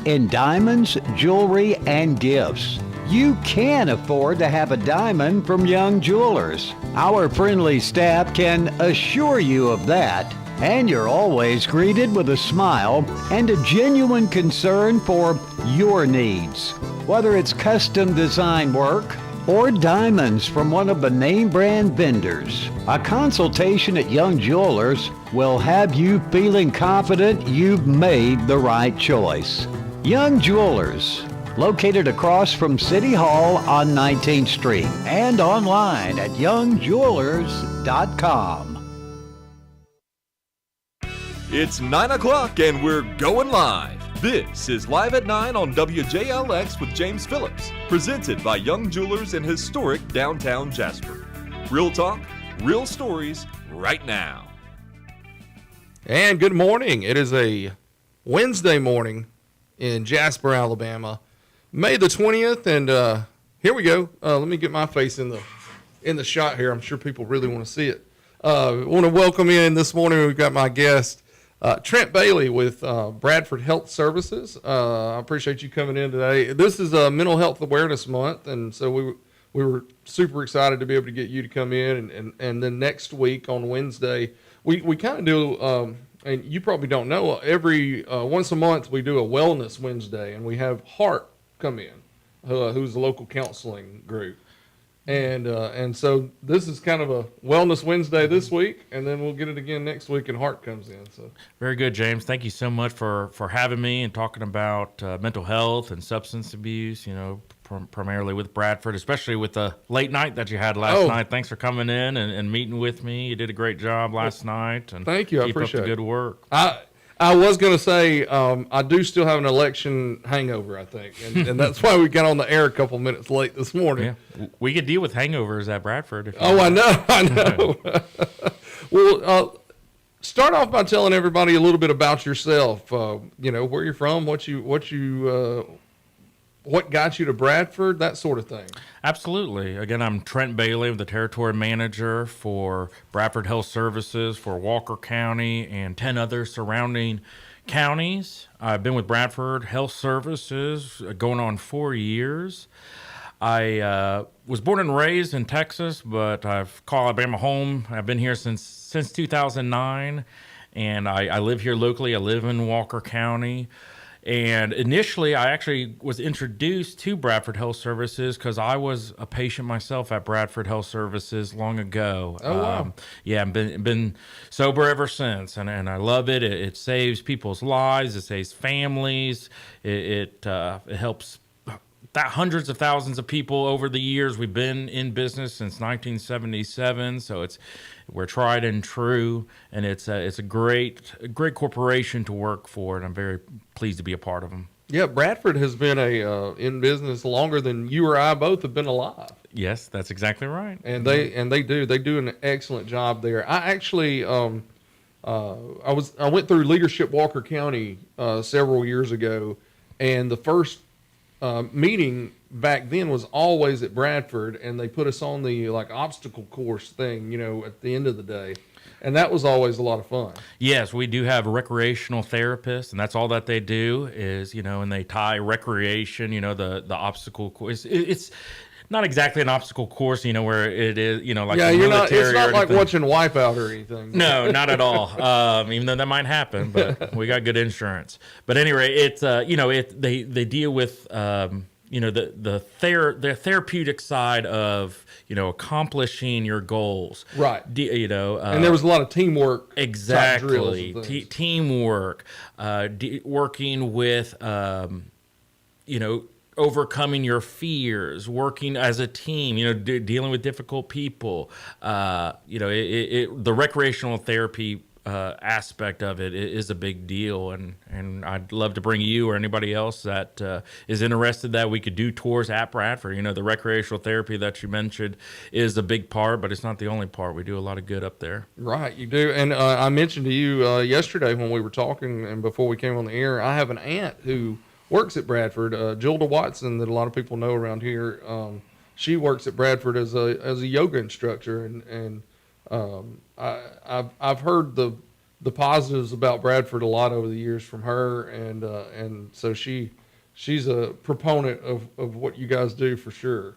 in diamonds, jewelry, and gifts. You can afford to have a diamond from Young Jewelers. Our friendly staff can assure you of that. And you're always greeted with a smile and a genuine concern for your needs. Whether it's custom design work or diamonds from one of the name brand vendors, a consultation at Young Jewelers will have you feeling confident you've made the right choice. Young Jewelers, located across from City Hall on 19th Street and online at youngjewelers.com. It's 9 o'clock and we're going live. This is Live at 9 on WJLX with James Phillips, presented by Young Jewelers in historic downtown Jasper. Real talk, real stories, right now. And good morning. It is a Wednesday morning in Jasper, Alabama, May the 20th, and here we go. Let me get my face in the shot here. I'm sure people really want to see it. I want to welcome in this morning. We've got my guest, Trent Bailey with Bradford Health Services. I appreciate you coming in today. This is a Mental Health Awareness Month, and so we were super excited to be able to get you to come in. And then next week on Wednesday, we kind of do, and you probably don't know, every once a month we do a Wellness Wednesday, and we have Heart come in, who's a local counseling group. And so this is kind of a Wellness Wednesday this week, and then we'll get it again next week, and Hart comes in. So very good, James. Thank you so much for having me and talking about mental health and substance abuse, primarily with Bradford, especially with the late night that you had last night. Thanks for coming in and meeting with me. You did a great job last night. And thank you. I appreciate it. Keep up the good work. I was going to say, I do still have an election hangover, I think, and that's why we got on the air a couple minutes late this morning. Yeah, we could deal with hangovers at Bradford. I know. Well, start off by telling everybody a little bit about yourself. Where you're from, what got you to Bradford, that sort of thing. Absolutely. Again, I'm Trent Bailey. I'm the territory manager for Bradford Health Services for Walker County and 10 other surrounding counties. I've been with Bradford Health Services going on 4 years. I was born and raised in Texas, but I've called Alabama home. I've been here since 2009, and I live here locally. I live in Walker County. And initially, I actually was introduced to Bradford Health Services because I was a patient myself at Bradford Health Services long ago. Oh, wow. I've been sober ever since, and I love it. It saves people's lives. It saves families. It helps hundreds of thousands of people over the years. We've been in business since 1977, so we're tried and true, and it's a great corporation to work for, and I'm very pleased to be a part of them. Yeah, Bradford has been in business longer than you or I both have been alive. Yes, that's exactly right. And they do an excellent job there. I actually I went through Leadership Walker County several years ago, and the first meeting back then was always at Bradford, and they put us on the obstacle course thing, at the end of the day. And that was always a lot of fun. Yes, we do have recreational therapists, and that's all that they do is, and they tie recreation, the obstacle course. It's not exactly an obstacle course, where it is, like the military. It's not like watching Wipeout or anything. No, not at all. Even though that might happen, but we got good insurance. But anyway, it's they deal with the therapeutic side of accomplishing your goals. Right. And there was a lot of teamwork. Exactly. Teamwork. Working with overcoming your fears, working as a team, dealing with difficult people. The recreational therapy aspect of it is a big deal, and I'd love to bring you or anybody else that is interested that we could do tours at Bradford. The recreational therapy that you mentioned is a big part, but it's not the only part. We do a lot of good up there. Right, you do. And I mentioned to you yesterday when we were talking and before we came on the air, I have an aunt who works at Bradford, Jilda Watson, that a lot of people know around here. She works at Bradford as a yoga instructor, and I've heard the the positives about Bradford a lot over the years from her, and so she's a proponent of what you guys do for sure.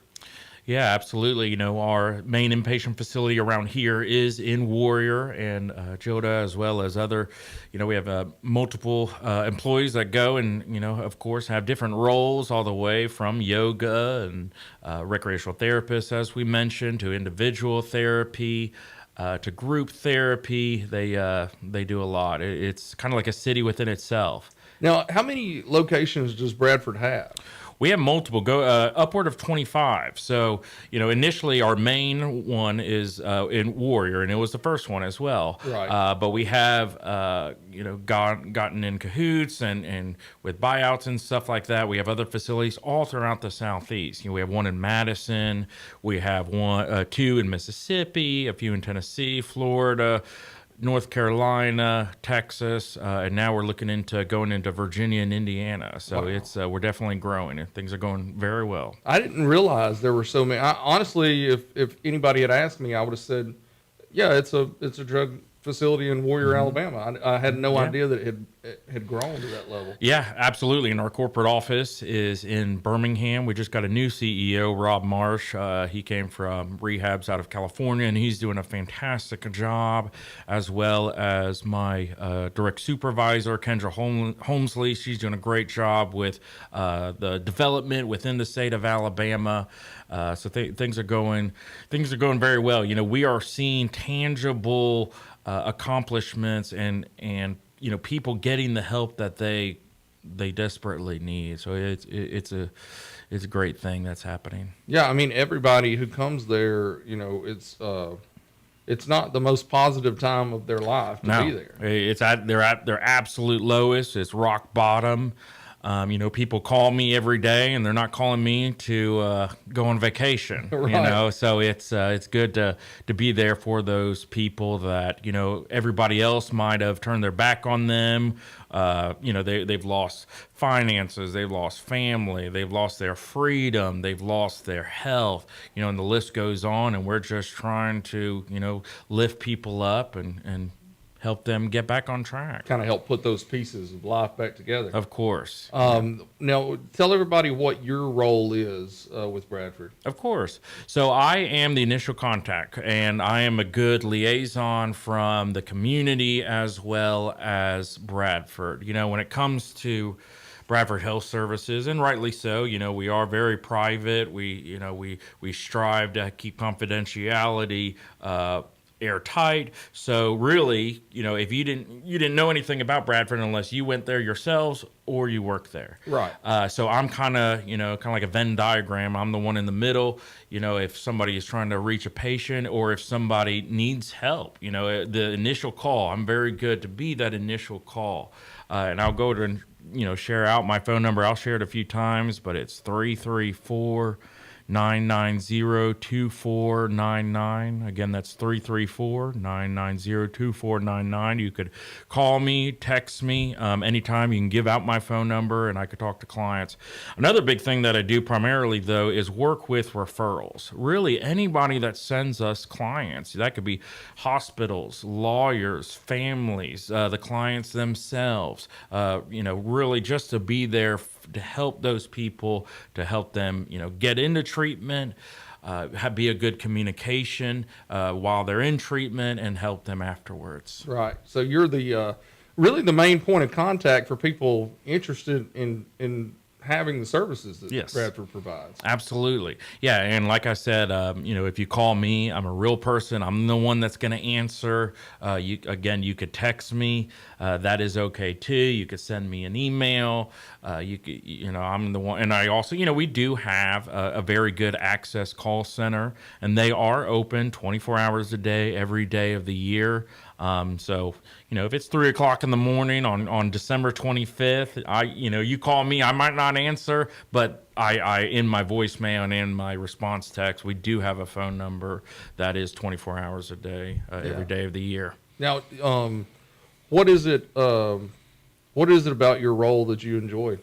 Yeah, absolutely. You know, our main inpatient facility around here is in Warrior, and Joda, as well as other, you know, we have multiple employees that go and, you know, of course, have different roles all the way from yoga and recreational therapists, as we mentioned, to individual therapy, to group therapy. They do a lot. It's kind of like a city within itself. Now, how many locations does Bradford have? We have multiple, upward of 25. So, you know, initially our main one is in Warrior, and it was the first one as well. Right. But we have, you know, gotten in cahoots and with buyouts and stuff like that. We have other facilities all throughout the Southeast. You know, we have one in Madison. We have two in Mississippi, a few in Tennessee, Florida, North Carolina, Texas, and now we're looking into going into Virginia and Indiana. So Wow. it's we're definitely growing, and things are going very well. I didn't realize there were so many. Honestly, if anybody had asked me, I would have said, "Yeah, it's a drug facility in Warrior, Alabama." I had no idea that it had grown to that level. Yeah, absolutely. And our corporate office is in Birmingham. We just got a new CEO, Rob Marsh. He came from rehabs out of California, and he's doing a fantastic job, as well as my direct supervisor, Kendra Holmesley. She's doing a great job with the development within the state of Alabama. So things are going very well. You know, we are seeing tangible accomplishments and you know, people getting the help that they desperately need. So it's a great thing that's happening. Yeah, I mean, everybody who comes there, you know, it's not the most positive time of their life to be there. It's they're at their absolute lowest. It's rock bottom. You know, people call me every day, and they're not calling me to go on vacation. Right. You know, so it's good to be there for those people that, you know, everybody else might have turned their back on them. You know, they've lost finances, they've lost family, they've lost their freedom, they've lost their health. You know, and the list goes on. And we're just trying to, you know, lift people up and help them get back on track. Kind of help put those pieces of life back together. Of course. Now, tell everybody what your role is with Bradford. Of course. So I am the initial contact, and I am a good liaison from the community as well as Bradford. You know, when it comes to Bradford Health Services, and rightly so, you know, we are very private. We strive to keep confidentiality airtight. So really, you know, if you didn't know anything about Bradford unless you went there yourselves or you work there. Right. So I'm kind of like a Venn diagram. I'm the one in the middle. You know, if somebody is trying to reach a patient or if somebody needs help, you know, the initial call, I'm very good to be that initial call. And I'll go to, you know, share out my phone number. I'll share it a few times, but it's 334-990-2499. Again, that's 334-990-2499. You could call me, text me anytime. You can give out my phone number, and I could talk to clients. Another big thing that I do primarily, though, is work with referrals. Really, anybody that sends us clients. That could be hospitals, lawyers, families, the clients themselves. You know, really just to be there to help those people, to help them, you know, get into treatment, be a good communication while they're in treatment, and help them afterwards. Right. So you're the really the main point of contact for people interested in having the services that Yes. Bradford provides. Absolutely. Yeah, and like I said, you know, if you call me, I'm a real person. I'm the one that's going to answer. You could text me. That is okay too. You could send me an email. You know, I'm the one. And I also, you know, we do have a very good access call center, and they are open 24 hours a day, every day of the year. So, you know, if it's 3:00 in the morning on December 25th, you call me, I might not answer, but I in my voicemail and in my response text, we do have a phone number that is 24 hours a day, every day of the year. Now, what is it about your role that you enjoy?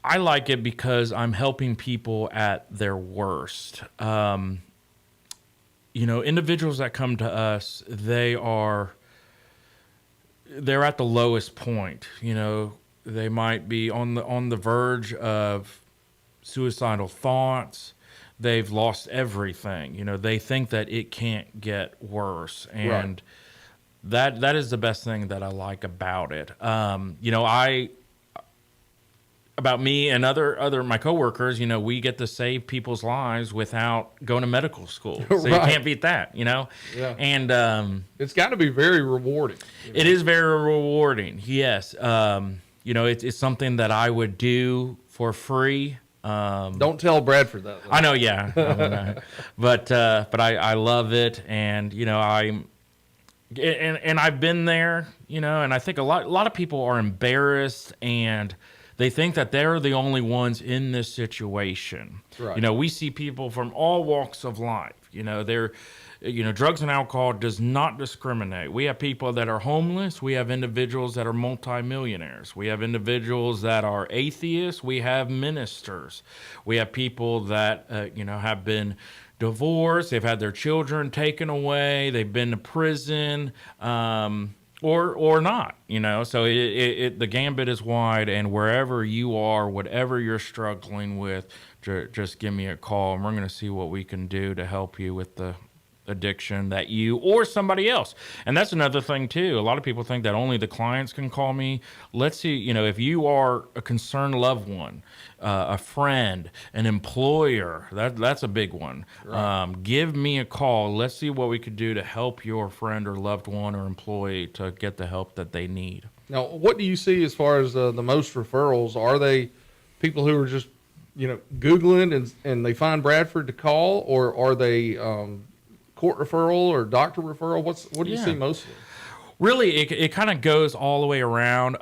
I like it because I'm helping people at their worst. individuals that come to us, they're at the lowest point. They might be on the verge of suicidal thoughts. They've lost everything. They think that it can't get worse, and that is the best thing that I like about it. About me and other my coworkers, we get to save people's lives without going to medical school. So you can't beat that, Yeah. And it's got to be very rewarding. It is very rewarding. Yes. It's something that I would do for free. Don't tell Bradford that. I know, yeah. But I love it, and and I've been there, and I think a lot of people are embarrassed, and they think that they're the only ones in this situation. Right. We see people from all walks of life. Drugs and alcohol does not discriminate. We have people that are homeless. We have individuals that are multimillionaires. We have individuals that are atheists. We have ministers. We have people that, have been divorced. They've had their children taken away. They've been to prison. Or not, so the gambit is wide, and wherever you are, whatever you're struggling with, just give me a call, and we're going to see what we can do to help you with the addiction that you or somebody else. And that's another thing too. A lot of people think that only the clients can call me. Let's see, if you are a concerned loved one, a friend, an employer, that's a big one. Right. Give me a call. Let's see what we could do to help your friend or loved one or employee to get the help that they need. Now, what do you see as far as the most referrals? Are they people who are just, Googling and they find Bradford to call, or are they court referral or doctor referral? What do you see mostly? Really, it kind of goes all the way around.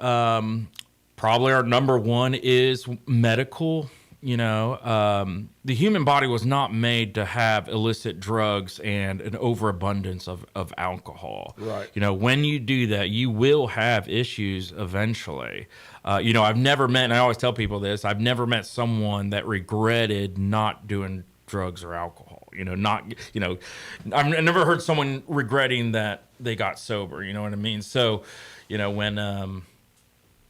Probably our number one is medical. The human body was not made to have illicit drugs and an overabundance of alcohol. Right. When you do that, you will have issues eventually. I've never met, and I always tell people this, I've never met someone that regretted not doing drugs or alcohol. I've never heard someone regretting that they got sober. You know what I mean? So, when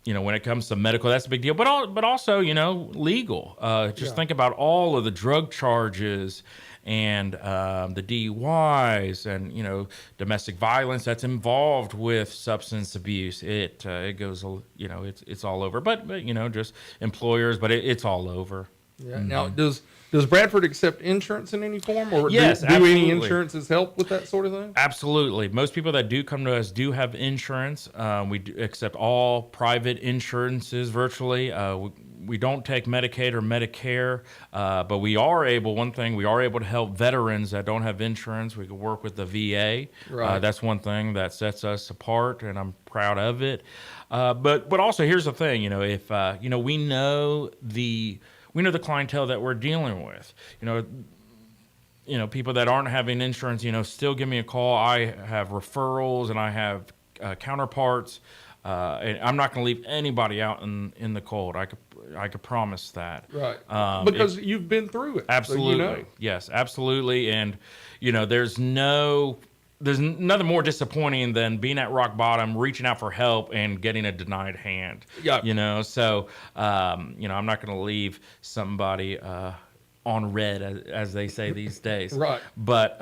it comes to medical, that's a big deal. But also, legal. Think about all of the drug charges and the DUIs and domestic violence that's involved with substance abuse. It goes, it's all over. But just employers, but it's all over. Yeah. Mm-hmm. Now, does Bradford accept insurance in any form, or yes, do any insurances help with that sort of thing? Absolutely. Most people that do come to us do have insurance. We do accept all private insurances virtually. We don't take Medicaid or Medicare, but we are able to help veterans that don't have insurance. We can work with the VA. Right. That's one thing that sets us apart, and I'm proud of it. But also, here's the thing, if we know the clientele that we're dealing with. People that aren't having insurance, still give me a call. I have referrals and I have counterparts. And I'm not going to leave anybody out in the cold. I could promise that. Right. Because you've been through it. Absolutely. So Yes, absolutely. And there's nothing more disappointing than being at rock bottom, reaching out for help, and getting a denied hand. Yeah. So I'm not going to leave somebody on red, as they say these days. Right. But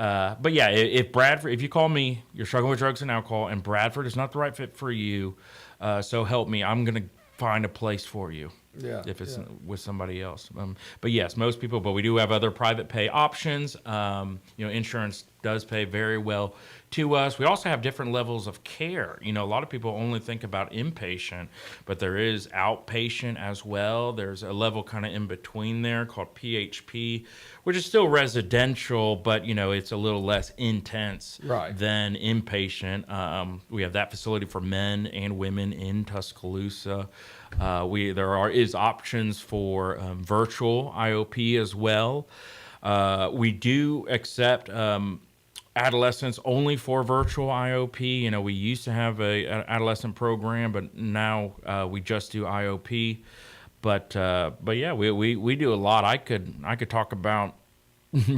yeah, if you call me, you're struggling with drugs and alcohol, and Bradford is not the right fit for you, so help me. I'm going to find a place for you. Yeah, if it's with somebody else. But yes, most people, but we do have other private pay options. Insurance does pay very well to us. We also have different levels of care. A lot of people only think about inpatient, but there is outpatient as well. There's a level kind of in between there called PHP, which is still residential, but it's a little less intense than inpatient. We have that facility for men and women in Tuscaloosa. There is options for virtual IOP as well. We do accept adolescents only for virtual IOP. We used to have an adolescent program, but now we just do IOP. But yeah, we do a lot. I could talk about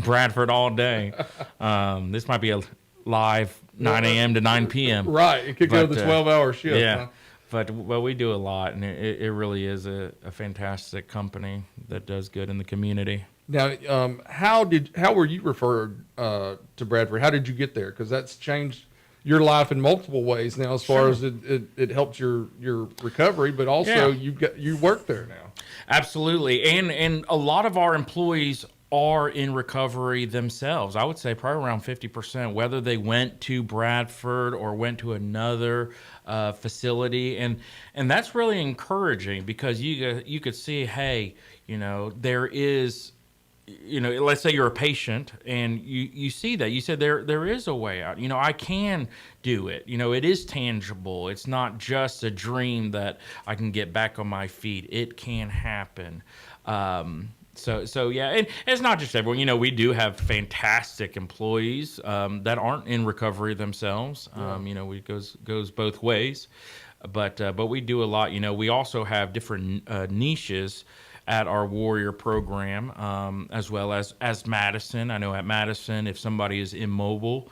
Bradford all day. This might be a live 9 a.m. to 9 p.m. Right. It could go the 12-hour shift. Yeah. Huh? But we do a lot, and it really is a fantastic company that does good in the community. Now, how were you referred to Bradford? How did you get there? Because that's changed your life in multiple ways now, as far as it helped your recovery, but also you work there now. Absolutely, and a lot of our employees are in recovery themselves. I would say probably around 50%, whether they went to Bradford or went to another facility, and that's really encouraging, because you could see, hey, there is, let's say you're a patient and you see that, you said there is a way out. I can do it. It is tangible. It's not just a dream that I can get back on my feet. It can happen. So yeah, and it's not just everyone. We do have fantastic employees that aren't in recovery themselves. It goes both ways, but we do a lot. We also have different niches at our Warrior program, as well as Madison. I know at Madison, if somebody is immobile,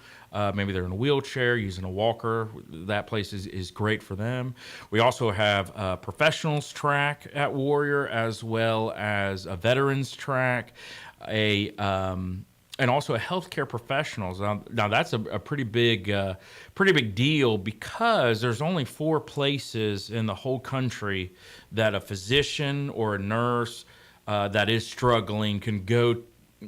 maybe they're in a wheelchair, using a walker, that place is great for them. We also have a professionals track at Warrior, as well as a veterans track, and also a healthcare professionals. Now that's a pretty big deal, because there's only 4 places in the whole country that a physician or a nurse that is struggling can go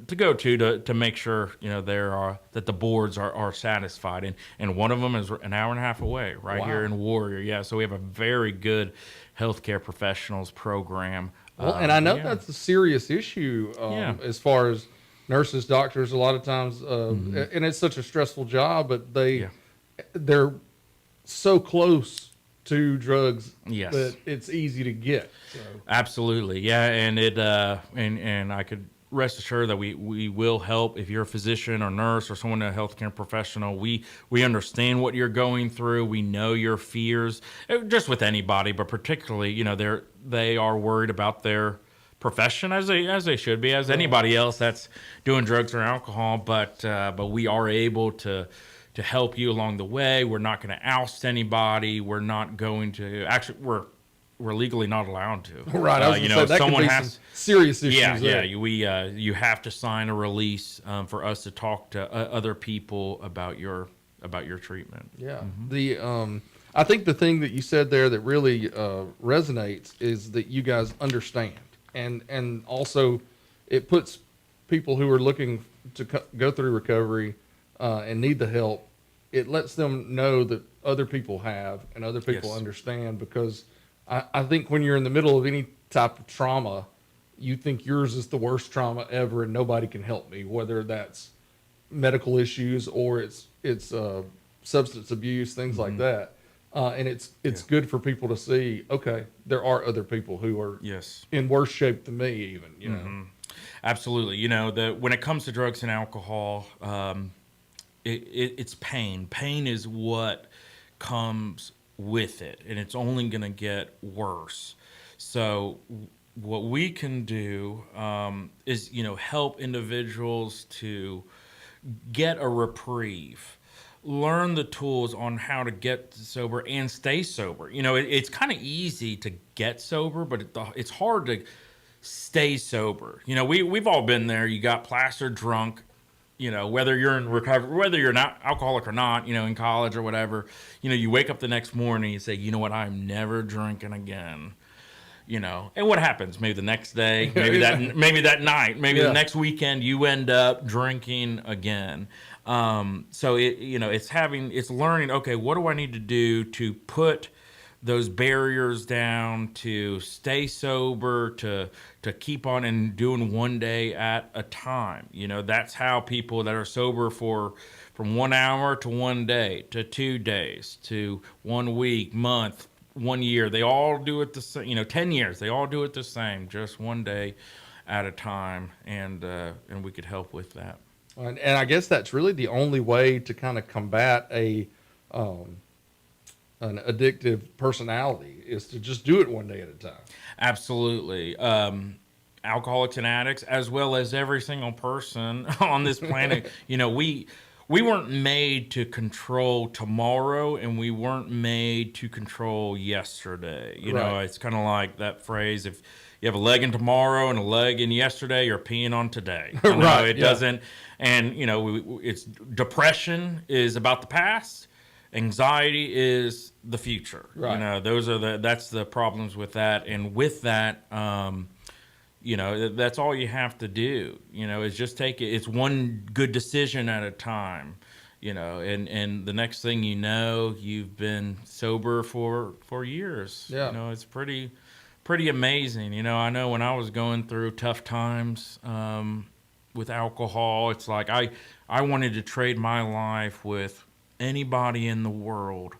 to make sure that the boards are satisfied, and one of them is an hour and a half away, right here in Warrior. Yeah, so we have a very good healthcare professionals program. Well, and I know that's a serious issue as far as nurses, doctors. A lot of times, and it's such a stressful job, but they're so close to drugs that it's easy to get. So. Absolutely, yeah, and and I could rest assured that we will help. If you're a physician or nurse or someone, a healthcare professional, we understand what you're going through. We know your fears, just with anybody, but particularly, they are worried about their profession, as they should be, as anybody else that's doing drugs or alcohol. But we are able to help you along the way. We're not going to oust anybody. We're not going to we're legally not allowed to. Right. I was gonna say, that someone could be some serious issues. Yeah. You have to sign a release for us to talk to other people about your treatment. Yeah. The I think the thing that you said there that really resonates is that you guys understand, and also it puts people who are looking to go through recovery and need the help. It lets them know that other people have and other people understand, because I think when you're in the middle of any type of trauma, you think yours is the worst trauma ever and nobody can help me, whether that's medical issues or it's substance abuse, things like that. And it's good for people to see, okay, there are other people who are in worse shape than me even, Absolutely. When it comes to drugs and alcohol, it's pain. Pain is what comes with it, and it's only going to get worse. So what we can do is help individuals to get a reprieve, learn the tools on how to get sober and stay sober. It's kind of easy to get sober, but it's hard to stay sober. We've all been there. You got plastered drunk, whether you're in recovery, whether you're not alcoholic or not, in college or whatever, you wake up the next morning and you say, you know what, I'm never drinking again. And what happens? Maybe the next day, maybe that night, maybe the next weekend, you end up drinking again. So it's learning, okay, what do I need to do to put those barriers down, to stay sober, to keep on and doing one day at a time. That's how people that are sober from 1 hour to 1 day to 2 days to 1 week, month, 1 year, they all do it the same. 10 years, they all do it the same, just 1 day at a time, and we could help with that. And I guess that's really the only way to kind of combat an addictive personality, is to just do it 1 day at a time. Absolutely. alcoholics and addicts, as well as every single person on this planet. We weren't made to control tomorrow, and we weren't made to control yesterday. You know, it's kind of like that phrase, if you have a leg in tomorrow and a leg in yesterday, you're peeing on today. It doesn't. And, it's depression is about the past. Anxiety is the future. Right. That's the problems with that. And with that, that's all you have to do, is just take it. It's one good decision at a time, and the next thing you know, you've been sober for years. Yeah. It's pretty amazing. I know when I was going through tough times with alcohol, it's like I wanted to trade my life with anybody in the world.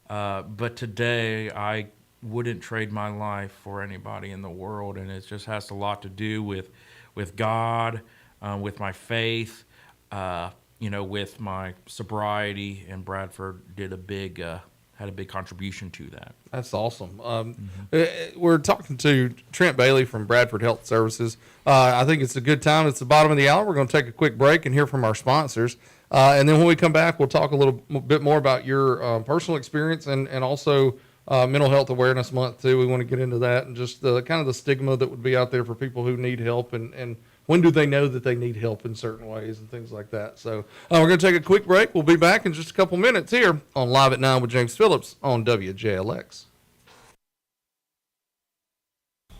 But today I wouldn't trade my life for anybody in the world, and it just has a lot to do with God, with my faith, with my sobriety, and Bradford had a big contribution to that. That's awesome. We're talking to Trent Bailey from Bradford Health Services. I think it's a good time. It's the bottom of the hour. We're going to take a quick break and hear from our sponsors. And then when we come back, we'll talk a little bit more about your personal experience and also Mental Health Awareness Month too. We want to get into that and just the kind of the stigma that would be out there for people who need help, and when do they know that they need help in certain ways and things like that. So we're going to take a quick break. We'll be back in just a couple minutes here on Live at 9 with James Phillips on WJLX.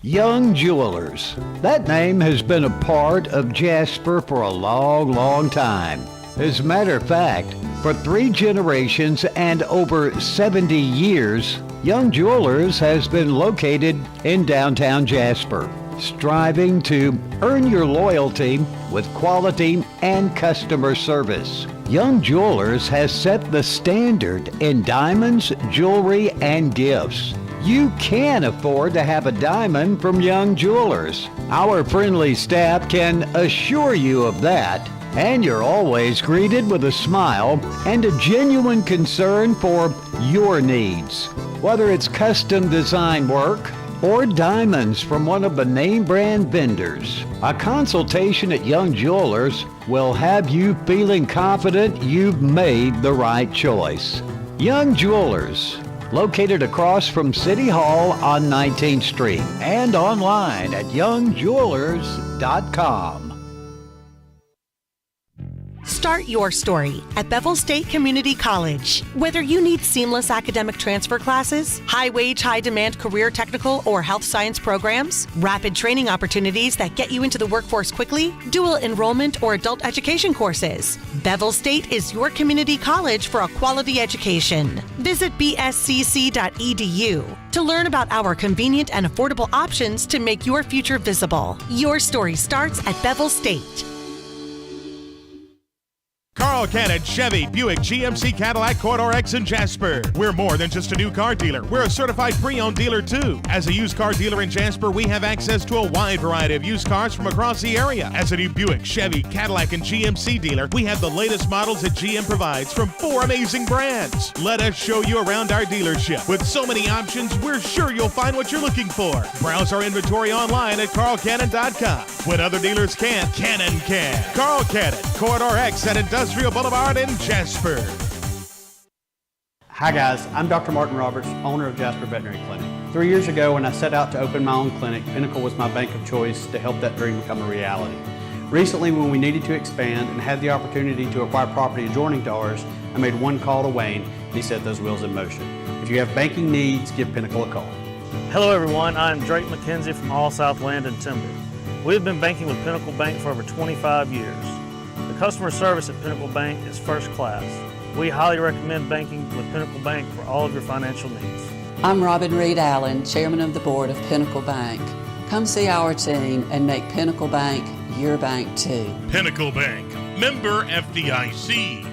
Young Jewelers. That name has been a part of Jasper for a long, long time. As a matter of fact, for 3 generations and over 70 years, Young Jewelers has been located in downtown Jasper, striving to earn your loyalty with quality and customer service. Young Jewelers has set the standard in diamonds, jewelry, and gifts. You can afford to have a diamond from Young Jewelers. Our friendly staff can assure you of that. And you're always greeted with a smile and a genuine concern for your needs. Whether it's custom design work or diamonds from one of the name brand vendors, a consultation at Young Jewelers will have you feeling confident you've made the right choice. Young Jewelers, located across from City Hall on 19th Street and online at youngjewelers.com. Start your story at Bevel State Community College. Whether you need seamless academic transfer classes, high-wage, high-demand career technical or health science programs, rapid training opportunities that get you into the workforce quickly, dual enrollment or adult education courses, Bevel State is your community college for a quality education. Visit bscc.edu to learn about our convenient and affordable options to make your future visible. Your story starts at Bevel State. Carl Cannon, Chevy, Buick, GMC, Cadillac, Corridor X, and Jasper. We're more than just a new car dealer. We're a certified pre-owned dealer, too. As a used car dealer in Jasper, we have access to a wide variety of used cars from across the area. As a new Buick, Chevy, Cadillac, and GMC dealer, we have the latest models that GM provides from 4 amazing brands. Let us show you around our dealership. With so many options, we're sure you'll find what you're looking for. Browse our inventory online at carlcannon.com. When other dealers can't, Cannon can. Carl Cannon, Corridor X at Industrial Boulevard in Jasper. Hi guys, I'm Dr. Martin Roberts, owner of Jasper Veterinary Clinic. 3 years ago when I set out to open my own clinic, Pinnacle was my bank of choice to help that dream become a reality. Recently, when we needed to expand and had the opportunity to acquire property adjoining to ours, I made one call to Wayne and he set those wheels in motion. If you have banking needs, give Pinnacle a call. Hello everyone, I'm Drake McKenzie from All South Land and Timber. We've been banking with Pinnacle Bank for over 25 years. The customer service at Pinnacle Bank is first class. We highly recommend banking with Pinnacle Bank for all of your financial needs. I'm Robin Reed Allen, Chairman of the Board of Pinnacle Bank. Come see our team and make Pinnacle Bank your bank too. Pinnacle Bank, member FDIC.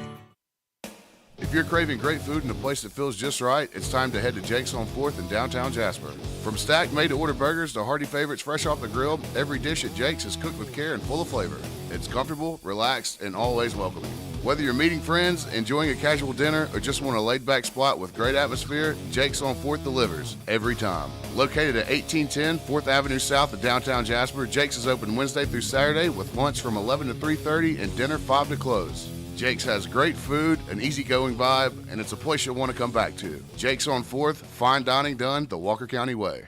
If you're craving great food in a place that feels just right, it's time to head to Jake's on 4th in downtown Jasper. From stacked made-to-order burgers to hearty favorites fresh off the grill, every dish at Jake's is cooked with care and full of flavor. It's comfortable, relaxed, and always welcoming. Whether you're meeting friends, enjoying a casual dinner, or just want a laid-back spot with great atmosphere, Jake's on 4th delivers every time. Located at 1810 4th Avenue South of downtown Jasper, Jake's is open Wednesday through Saturday with lunch from 11 to 3:30 and dinner 5 to close. Jake's has great food, an easygoing vibe, and it's a place you'll want to come back to. Jake's on 4th, fine dining done the Walker County way.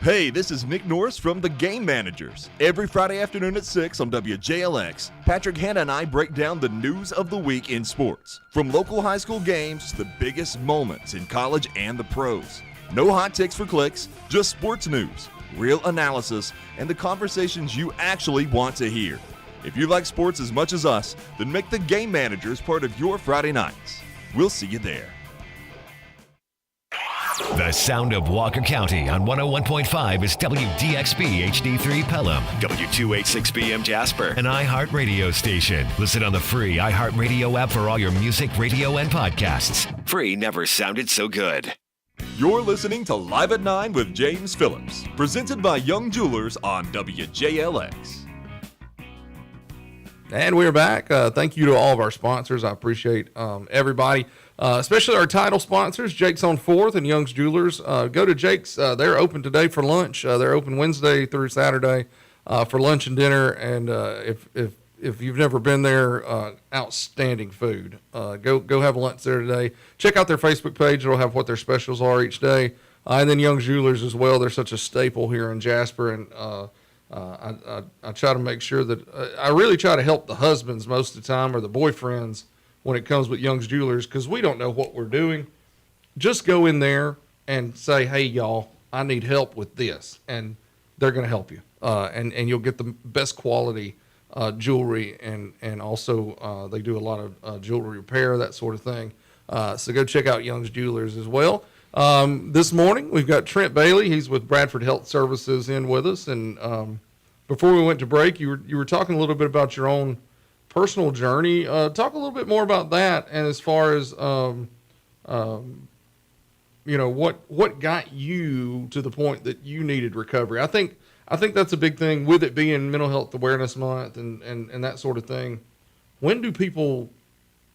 Hey, this is Nick Norris from The Game Managers. Every Friday afternoon at 6 on WJLX, Patrick Hanna and I break down the news of the week in sports. From local high school games to the biggest moments in college and the pros. No hot takes for clicks, just sports news, real analysis, and the conversations you actually want to hear. If you like sports as much as us, then make The Game Managers part of your Friday nights. We'll see you there. The sound of Walker County on 101.5 is WDXB HD3 Pelham, W286BM Jasper, an iHeart radio station. Listen on the free iHeart radio app for all your music, radio, and podcasts. Free never sounded so good. You're listening to Live at 9 with James Phillips, presented by Young Jewelers on WJLX. And we're back. Thank you to all of our sponsors. I appreciate everybody, especially our title sponsors, Jake's on 4th and Young's Jewelers. Go to Jake's. They're open today for lunch. They're open Wednesday through Saturday for lunch and dinner. And if you've never been there, outstanding food. Go have lunch there today. Check out their Facebook page. It'll have what their specials are each day. And then Young's Jewelers as well. They're such a staple here in Jasper. And I try to make sure that I really try to help the husbands most of the time, or the boyfriends, when it comes with Young's Jewelers, because we don't know what we're doing. Just go in there and say, hey, y'all, I need help with this. And they're going to help you. And you'll get the best quality jewelry. And also they do a lot of jewelry repair, that sort of thing. So go check out Young's Jewelers as well. This morning, we've got Trent Bailey. He's with Bradford Health Services in with us. And before we went to break, you were talking a little bit about your own personal journey. Talk a little bit more about that. And as far as, what got you to the point that you needed recovery? I think that's a big thing with it being Mental Health Awareness Month and that sort of thing. When do people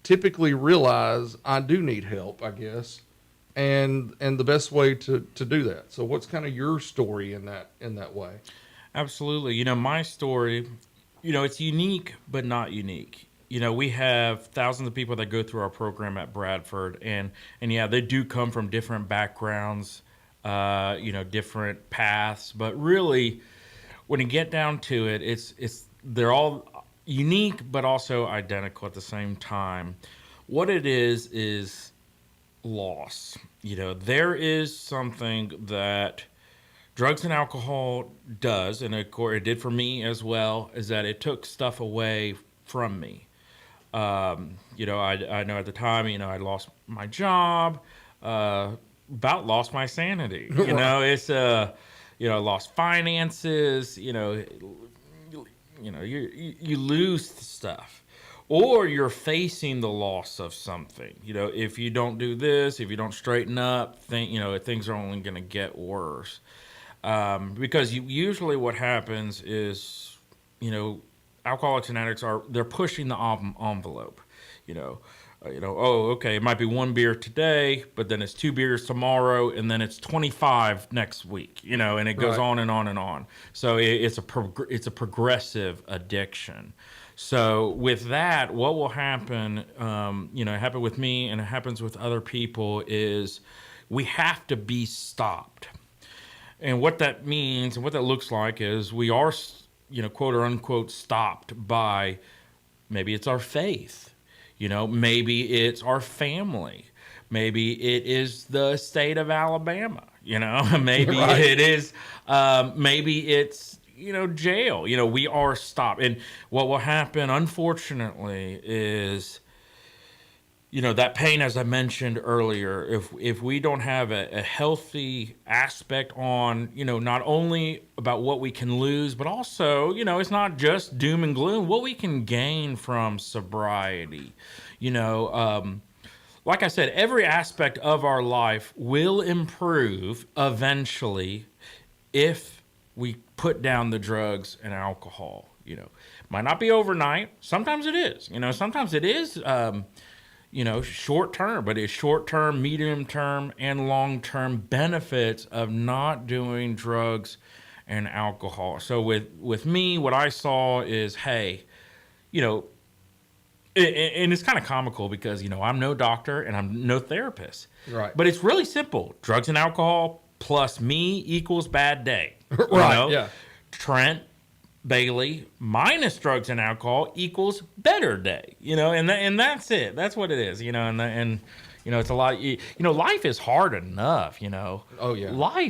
typically realize I do need help, I guess? And the best way to do that. So what's kind of your story in that way? Absolutely. My story, it's unique, but not unique. We have thousands of people that go through our program at Bradford, and yeah, they do come from different backgrounds, different paths, but really when you get down to it, they're all unique, but also identical at the same time. What it is loss. There is something that drugs and alcohol does, and it did for me as well, is that it took stuff away from me. I know at the time, I lost my job, about lost my sanity. It's lost finances. You lose stuff. Or you're facing the loss of something. If you don't do this, if you don't straighten up, things are only going to get worse. Because usually what happens is, alcoholics and addicts they're pushing the envelope. Okay, it might be one beer today, but then it's 2 beers tomorrow, and then it's 25 next week. And it goes on and on and on. So it's a progressive addiction. So with that, what will happen, it happened with me and it happens with other people, is we have to be stopped. And what that means and what that looks like is we are, quote or unquote, stopped by, maybe it's our faith, maybe it's our family, maybe it is the state of Alabama, maybe it is, maybe it's, jail. We are stopped. And what will happen, unfortunately, is, that pain, as I mentioned earlier, if we don't have a healthy aspect on, not only about what we can lose, but also, it's not just doom and gloom, what we can gain from sobriety. Like I said, every aspect of our life will improve eventually if we put down the drugs and alcohol. Might not be overnight. Sometimes it is. Sometimes it is, short term, but it's short term, medium term, and long term benefits of not doing drugs and alcohol. So with me, what I saw is, hey, and it's kind of comical because, I'm no doctor and I'm no therapist. Right. But it's really simple. Drugs and alcohol plus me equals bad day. Right, yeah. Trent Bailey minus drugs and alcohol equals better day. And that's it. That's what it is. And it's a lot. Life is hard enough. Oh yeah.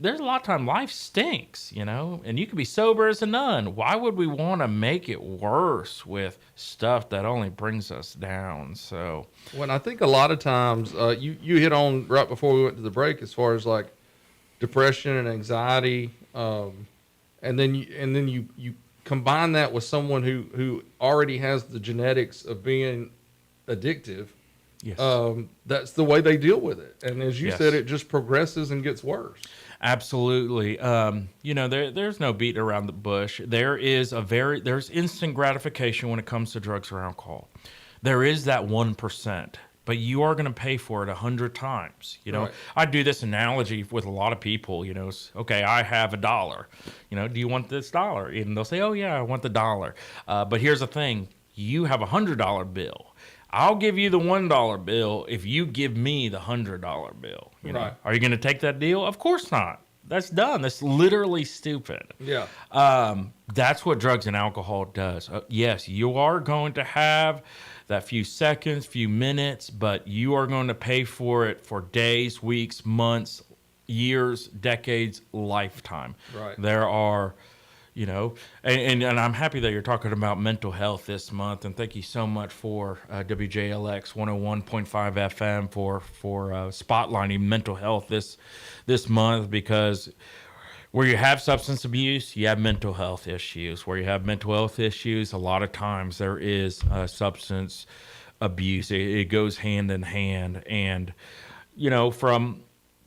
There's a lot of time life stinks. And you can be sober as a nun. Why would we want to make it worse with stuff that only brings us down? So, when I think a lot of times you hit on right before we went to the break as far as like depression and anxiety. And then you combine that with someone who already has the genetics of being addictive. Yes. That's the way they deal with it. And as you Yes. said, it just progresses and gets worse. Absolutely. There's no beating around the bush. There's instant gratification when it comes to drugs or alcohol. There is that 1%. But you are going to pay for it 100 times. Right. I do this analogy with a lot of people. Okay, I have $1. Do you want this dollar? And they'll say, oh yeah, I want the dollar. But here's the thing: you have $100 bill. I'll give you the $1 bill if you give me the $100 bill. Right. Are you going to take that deal? Of course not. That's done. That's literally stupid. Yeah. That's what drugs and alcohol does. Yes, you are going to have that few seconds, few minutes, but you are going to pay for it for days, weeks, months, years, decades, lifetime. Right. There are, and I'm happy that you're talking about mental health this month, and thank you so much for WJLX 101.5 FM for spotlighting mental health this month, because where you have substance abuse, you have mental health issues. Where you have mental health issues, a lot of times there is substance abuse. It goes hand in hand. And,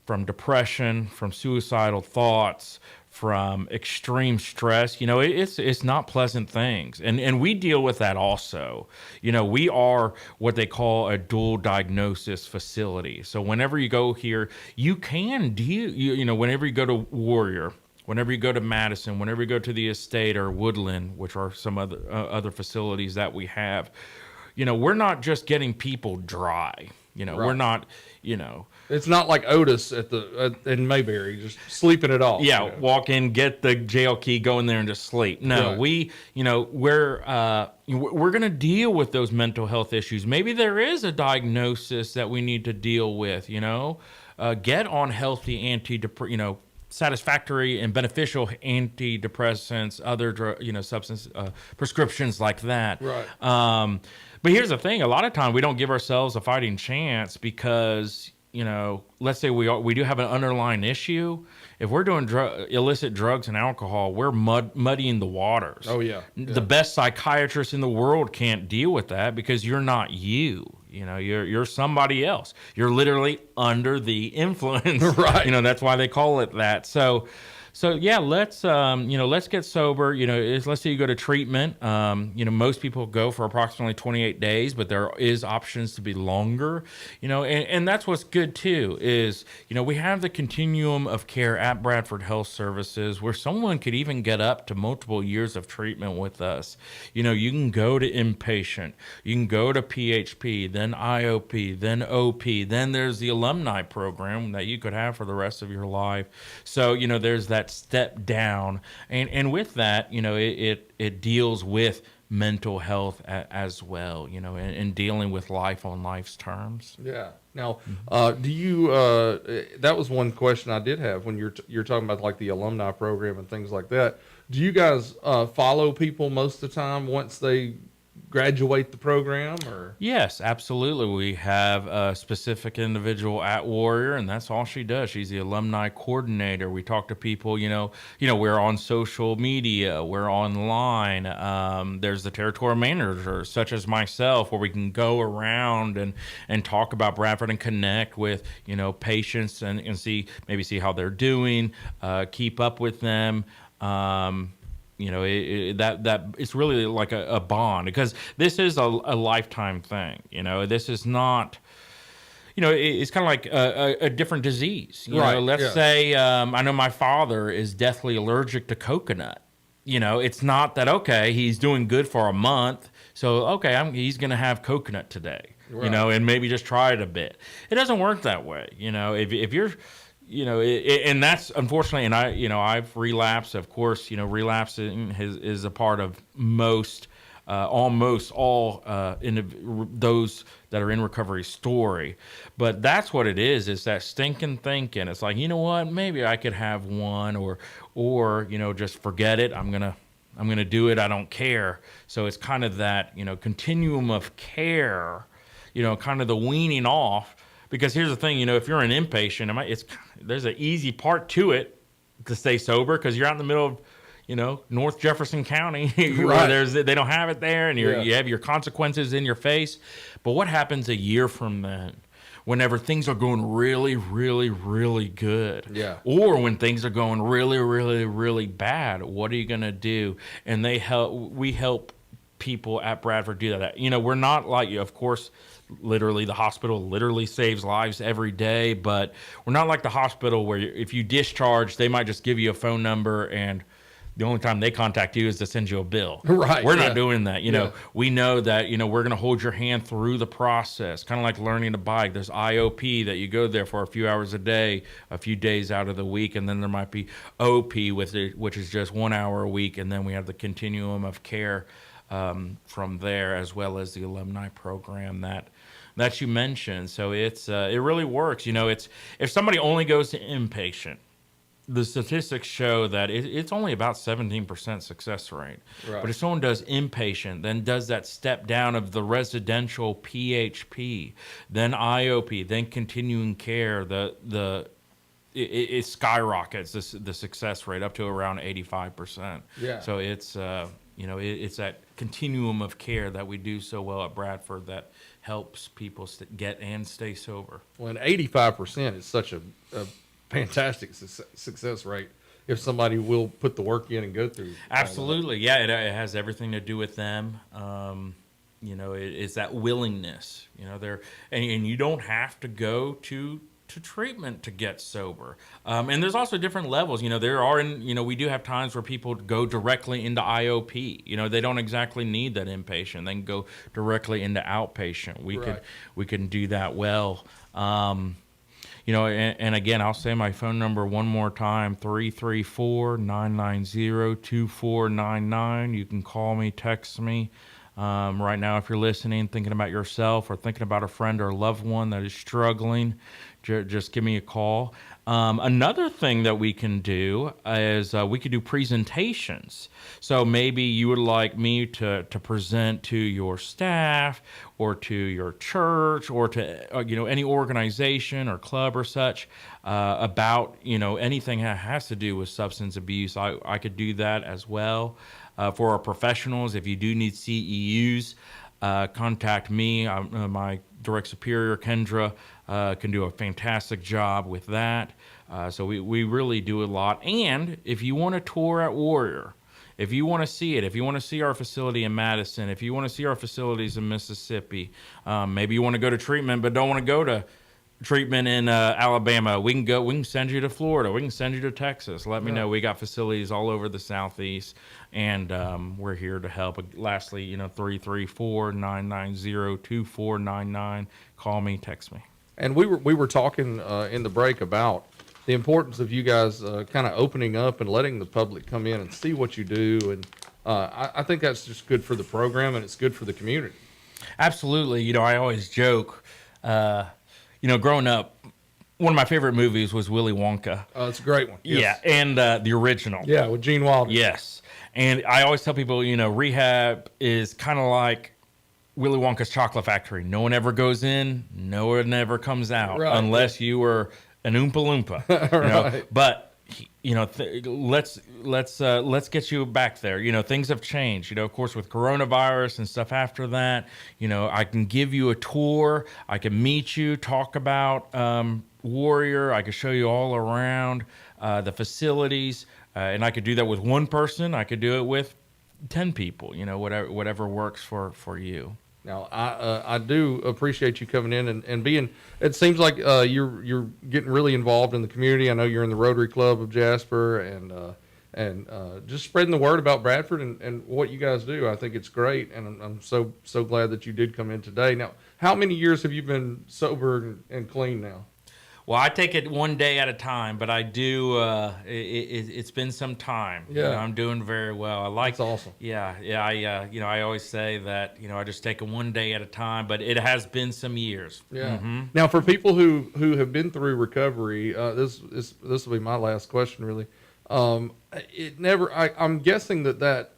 from depression, from suicidal thoughts, from extreme stress, it's not pleasant things. And we deal with that also. We are what they call a dual diagnosis facility. So whenever you go here, you can deal, whenever you go to Warrior, whenever you go to Madison, whenever you go to the Estate or Woodland, which are some other facilities that we have, we're not just getting people dry. Right. We're not, It's not like Otis in Mayberry, just sleeping it off. Yeah, walk in, get the jail key, go in there and just sleep. No, Right. we're going to deal with those mental health issues. Maybe there is a diagnosis that we need to deal with. Get on healthy satisfactory and beneficial antidepressants, other substance prescriptions like that. Right. But here's the thing: a lot of time we don't give ourselves a fighting chance because let's say we do have an underlying issue. If we're doing illicit drugs and alcohol, we're muddying the waters. Oh yeah. The best psychiatrist in the world can't deal with that because you're not you. You're somebody else. You're literally under the influence. Right. That's why they call it that. So yeah, let's get sober. Let's say you go to treatment. Most people go for approximately 28 days, but there is options to be longer. And that's what's good too is we have the continuum of care at Bradford Health Services where someone could even get up to multiple years of treatment with us. You can go to inpatient, you can go to PHP, then IOP, then OP, then there's the alumni program that you could have for the rest of your life. So there's that step down, and with that it deals with mental health as well, and dealing with life on life's terms. Yeah. Now, do you that was one question I did have when you're talking about like the alumni program and things like that. Do you guys follow people most of the time once they graduate the program? Or Yes, absolutely. We have a specific individual at Warrior, and that's all she does. She's the alumni coordinator. We talk to people, we're on social media, we're online. There's the territory manager, such as myself, where we can go around and talk about Bradford and connect with, patients and see how they're doing, keep up with them. that it's really like a bond, because this is a lifetime thing. This is not. It's kind of like a different disease. Let's say I know my father is deathly allergic to coconut. It's not that, okay, he's doing good for a month, so, okay, he's going to have coconut today, and maybe just try it a bit. It doesn't work that way. If you're, and that's unfortunately, and I've relapsed. Of course, relapsing is a part of almost all those that are in recovery story. But that's what it is that stinking thinking. It's like, you know what, maybe I could have one, or just forget it. I'm gonna do it. I don't care. So it's kind of that, continuum of care, kind of the weaning off. Because here's the thing, if you're an inpatient, there's an easy part to it to stay sober, because you're out in the middle of, North Jefferson County, where they don't have it there, and you have your consequences in your face. But what happens a year from then, whenever things are going really, really, really good? Yeah. Or when things are going really, really, really bad, what are you going to do? And we help people at Bradford do that. We're not like, of course, literally the hospital literally saves lives every day, but we're not like the hospital where if you discharge, they might just give you a phone number, and the only time they contact you is to send you a bill. Right. We're not doing that. We know that, we're going to hold your hand through the process, kind of like learning to bike. There's IOP that you go there for a few hours a day, a few days out of the week. And then there might be OP, which is just 1 hour a week. And then we have the continuum of care from there, as well as the alumni program that you mentioned. So it really works. It's, if somebody only goes to inpatient, the statistics show that it's only about 17% success rate. Right. But if someone does inpatient, then does that step down of the residential PHP, then IOP, then continuing care, it skyrockets the success rate up to around 85%. Yeah. So it's it's that continuum of care that we do so well at Bradford that helps people get and stay sober. Well, and 85% is such a fantastic success rate if somebody will put the work in and go through. Absolutely. Yeah, it has everything to do with them. It's that willingness, and you don't have to go to treatment to get sober. And there's also different levels. We do have times where people go directly into IOP. They don't exactly need that inpatient. They can go directly into outpatient. We can do that well. And again, I'll say my phone number one more time, 334-990-2499. You can call me, text me. Right now, if you're listening, thinking about yourself or thinking about a friend or a loved one that is struggling, just give me a call. Another thing that we can do is we could do presentations. So maybe you would like me to present to your staff or to your church or to any organization or club or such about anything that has to do with substance abuse. I could do that as well. For our professionals, if you do need CEUs, contact me. My direct superior, Kendra, can do a fantastic job with that. So we really do a lot. And if you want to tour at Warrior, if you want to see it, if you want to see our facility in Madison, if you want to see our facilities in Mississippi, maybe you want to go to treatment but don't want to go to treatment in Alabama, we can send you to Florida, we can send you to Texas. Let me know. We got facilities all over the Southeast, and we're here to help. Lastly, 334-990-2499. Call me, text me. And we were talking in the break about the importance of you guys kind of opening up and letting the public come in and see what you do, and I think that's just good for the program and it's good for the community. Absolutely. I always joke, growing up, one of my favorite movies was Willy Wonka. Oh, it's a great one. Yes. Yeah, and the original. Yeah, with Gene Wilder. Yes. And I always tell people, rehab is kind of like Willy Wonka's chocolate factory. No one ever goes in, no one ever comes out, unless you were an Oompa Loompa. Right. But let's get you back there. Things have changed. Of course, with coronavirus and stuff after that. I can give you a tour. I can meet you, talk about Warrior. I can show you all around. the facilities, and I could do that with one person. I could do it with 10 people. Whatever works for you. Now, I do appreciate you coming in and being. It seems like you're getting really involved in the community. I know you're in the Rotary Club of Jasper, and just spreading the word about Bradford and what you guys do. I think it's great, and I'm so glad that you did come in today. Now, how many years have you been sober and clean now? Well, I take it one day at a time, but I do. It's been some time. Yeah, I'm doing very well. That's awesome. Yeah. I always say that. I just take it one day at a time, but it has been some years. Yeah. Mm-hmm. Now, for people who have been through recovery, this will be my last question, really. It never. I'm guessing that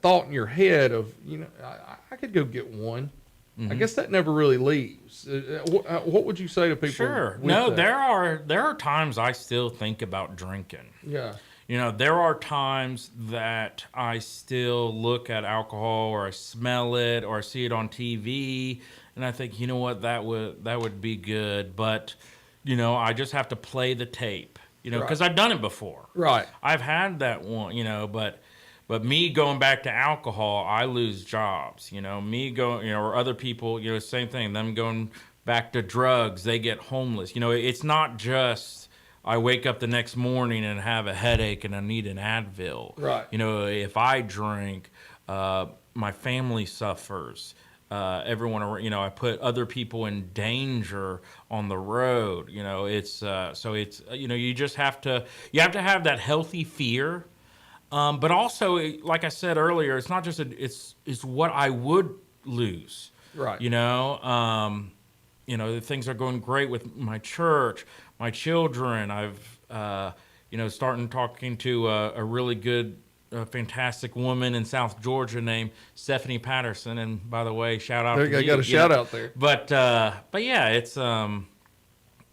thought in your head of I could go get one. Mm-hmm. I guess that never really leaves. What would you say to people? Sure. No, there are times I still think about drinking. Yeah. There are times that I still look at alcohol, or I smell it, or I see it on TV, and I think, what, that would be good. But, I just have to play the tape, because I've done it before. Right. I've had that one, But me going back to alcohol, I lose jobs. Me going, or other people, same thing. Them going back to drugs, they get homeless. It's not just I wake up the next morning and have a headache and I need an Advil. Right. If I drink, my family suffers. Everyone, I put other people in danger on the road. It's so it's you just have to have that healthy fear. But also, like I said earlier, it's not just it's what I would lose. Right. Things are going great with my church, my children. I've starting talking to a really good, fantastic woman in South Georgia named Stephanie Patterson. And by the way, shout out to you. I got a shout out there. But yeah, it's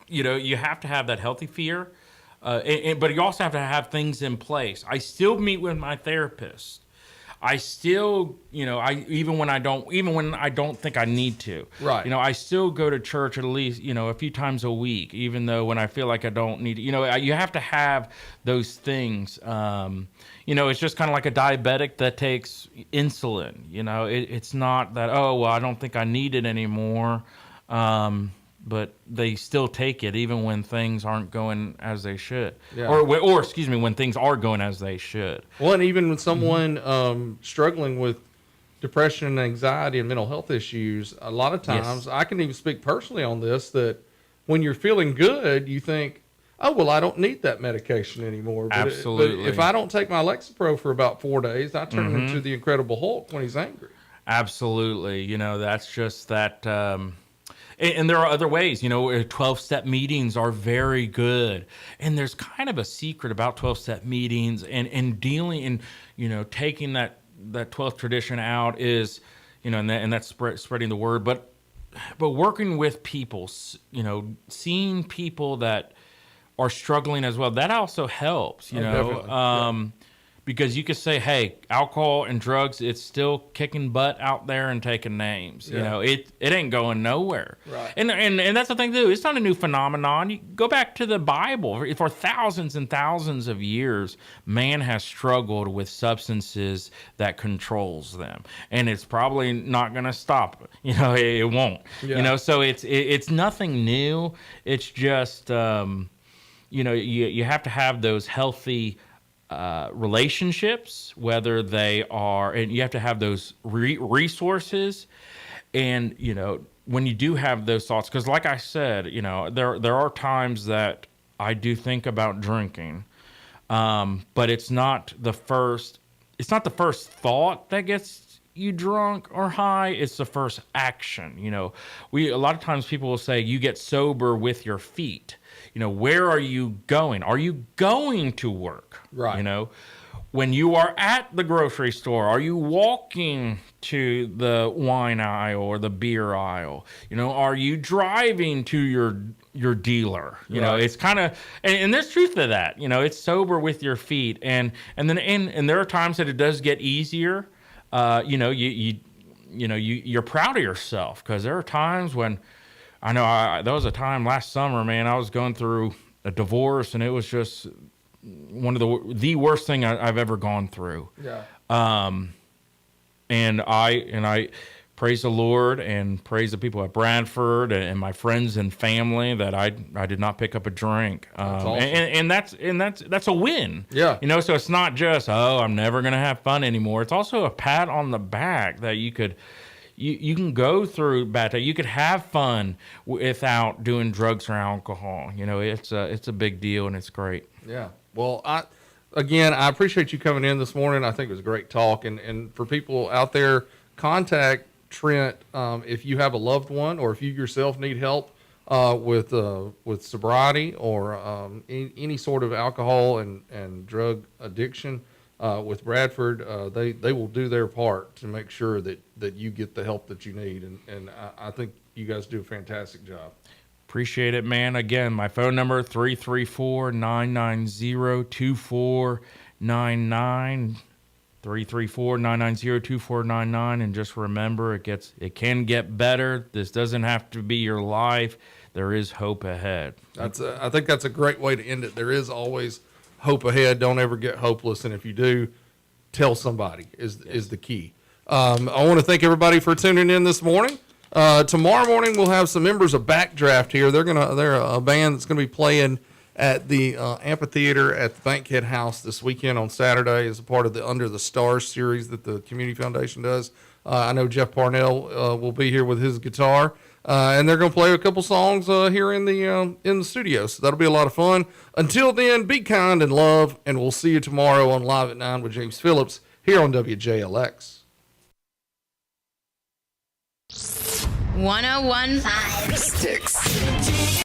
you have to have that healthy fear. But you also have to have things in place. I still meet with my therapist. I still, even when I don't think I need to. Right. I still go to church at least, a few times a week, even though when I feel like I don't need to. You have to have those things. It's just kind of like a diabetic that takes insulin. It's not that, I don't think I need it anymore. But they still take it even when things aren't going as they should. Yeah. Or excuse me, when things are going as they should. Well, and even with someone struggling with depression and anxiety and mental health issues, a lot of times, I can even speak personally on this, that when you're feeling good, you think, oh, well, I don't need that medication anymore. Absolutely. But if I don't take my Lexapro for about 4 days, I turn into the Incredible Hulk when he's angry. Absolutely. That's just that... And there are other ways, 12-step meetings are very good. And there's kind of a secret about 12-step meetings and dealing and, taking that 12th tradition out is, and that's spreading the word. But working with people, seeing people that are struggling as well, that also helps, because you could say, hey, alcohol and drugs, it's still kicking butt out there and taking names. Yeah. It ain't going nowhere. Right. And that's the thing, too. It's not a new phenomenon. You go back to the Bible. For thousands and thousands of years, man has struggled with substances that controls them. And it's probably not going to stop. It won't. Yeah. So it's nothing new. It's just, you have to have those healthy relationships, whether they are, and you have to have those resources. And, when you do have those thoughts, because like I said, there are times that I do think about drinking, but it's not the first thought that gets you drunk or high. It's the first action. A lot of times people will say you get sober with your feet. Where are you going? Are you going to work? Right. When you are at the grocery store, are you walking to the wine aisle or the beer aisle? Are you driving to your dealer? Right. It's kind of, and there's truth to that. It's sober with your feet, and there are times that it does get easier. You're proud of yourself, because there are times when. I know there was a time last summer, man, I was going through a divorce, and it was just one of the worst thing I've ever gone through. Yeah. And I praise the Lord and praise the people at Bradford and my friends and family that I did not pick up a drink. That's awesome. And that's a win. Yeah. You know, so it's not just, oh, I'm never going to have fun anymore. It's also a pat on the back that you can go through bad time. You could have fun without doing drugs or alcohol. You know, it's a big deal, and it's great. Yeah. Well, I appreciate you coming in this morning. I think it was a great talk. And for people out there, contact Trent if you have a loved one or if you yourself need help with sobriety or any sort of alcohol and drug addiction. With Bradford, they will do their part to make sure that you get the help that you need. And I think you guys do a fantastic job. Appreciate it, man. Again, my phone number, 334-990-2499, 334-990-2499. And just remember, it can get better. This doesn't have to be your life. There is hope ahead. I think that's a great way to end it. There is always hope ahead. Don't ever get hopeless. And if you do, tell somebody is the key. I want to thank everybody for tuning in this morning. Tomorrow morning we'll have some members of Backdraft here. They're a band that's gonna be playing at the amphitheater at the Bankhead House this weekend on Saturday as a part of the Under the Stars series that the Community Foundation does. I know Jeff Parnell will be here with his guitar, and they're gonna play a couple songs here in the studio. So that'll be a lot of fun. Until then, be kind and love, and we'll see you tomorrow on Live at 9 with James Phillips here on WJLX. 101.5 Sticks.